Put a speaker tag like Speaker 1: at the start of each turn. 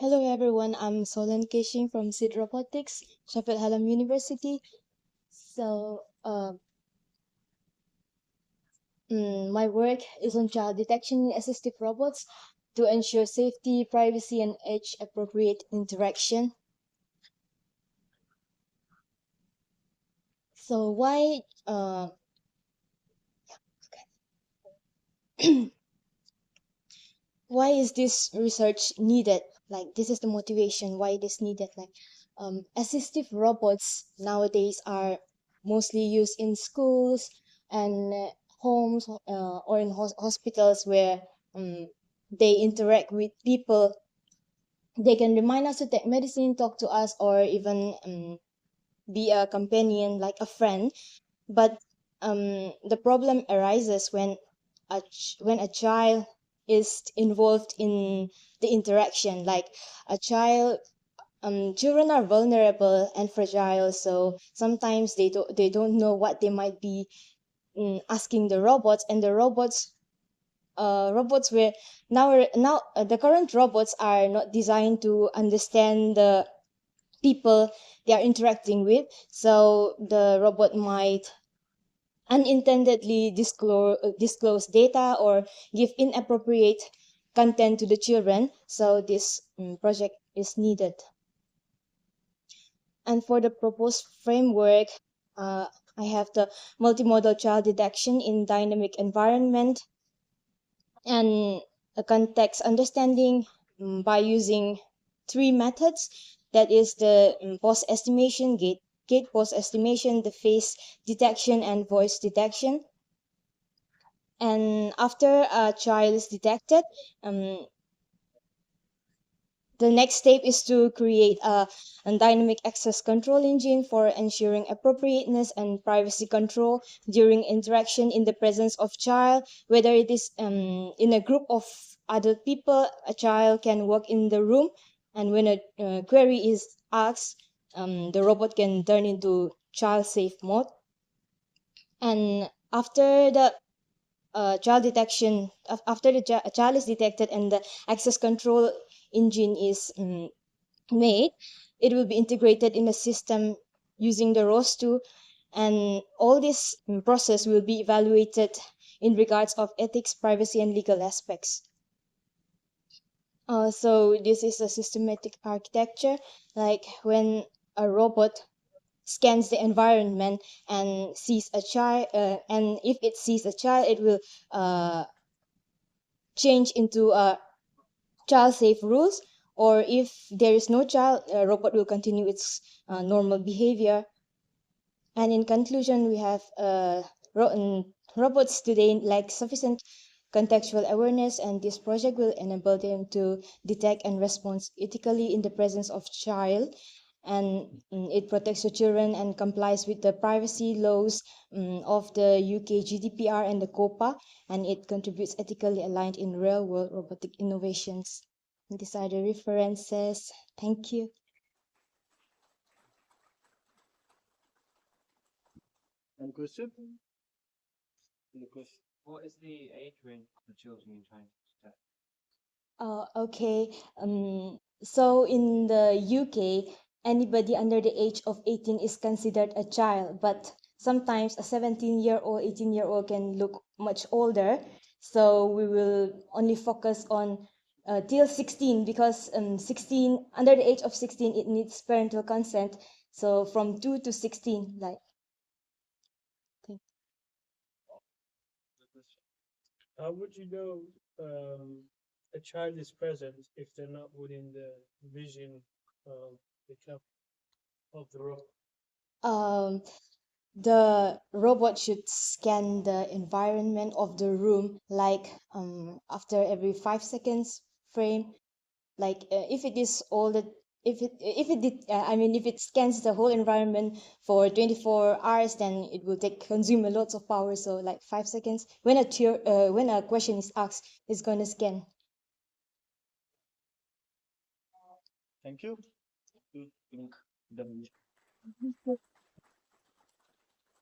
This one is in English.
Speaker 1: Hello everyone, I'm Solan Keishing from Assistive Robotics, Sheffield Hallam University. So, my work is on child detection in assistive robots to ensure safety, privacy, and age-appropriate interaction. So, why is this research needed? Like, this is the motivation why it is needed. Like, assistive robots nowadays are mostly used in schools and homes or in hospitals where they interact with people. They can remind us to take medicine, talk to us, or even be a companion, like a friend. But the problem arises when when a child is involved in the interaction. Like a child, children are vulnerable and fragile, so sometimes they don't know what they might be asking the robots, and the robots were now the current robots are not designed to understand the people they are interacting with, so the robot might unintendedly disclose data or give inappropriate content to the children. So this project is needed. And for the proposed framework, uh, I have the multimodal child detection in dynamic environment and a context understanding by using three methods. That is the pose estimation, gate pose estimation, the face detection, and voice detection. And after a child is detected, um, the next step is to create a dynamic access control engine for ensuring appropriateness and privacy control during interaction in the presence of child. Whether it is in a group of adult people, a child can walk in the room, and when a query is asked, the robot can turn into child safe mode. And after the child detection, after the child is detected and the access control engine is made, it will be integrated in the system using the ROS2, and all this process will be evaluated in regards of ethics, privacy, and legal aspects. So this is a systematic architecture. Like when a robot scans the environment and sees a child, and if it sees a child, it will change into a child safe rules, or if there is no child, a robot will continue its normal behavior. And in conclusion, we have robots today lack sufficient contextual awareness, and this project will enable them to detect and respond ethically in the presence of child. And it protects the children and complies with the privacy laws of the UK GDPR and the COPA, and it contributes ethically aligned in real-world robotic innovations. These are the references. Thank you.
Speaker 2: Any question? Any question?
Speaker 3: What is the age range of the children you're trying to detect?
Speaker 1: Okay. So in the UK, anybody under the age of 18 is considered a child, but sometimes a 17-year-old, 18-year-old can look much older. So we will only focus on till 16, because 16, under the age of 16, it needs parental consent. So from 2 to 16, like.
Speaker 2: How would you know a child is present if they're not within the vision of the robot?
Speaker 1: Um, the robot should scan the environment of the room, like after every 5 seconds frame. Like if it is all the if it did I mean, if it scans the whole environment for 24 hours, then it will take consume a lot of power. So like 5 seconds when when a question is asked, it's going to scan.
Speaker 2: Thank you. You think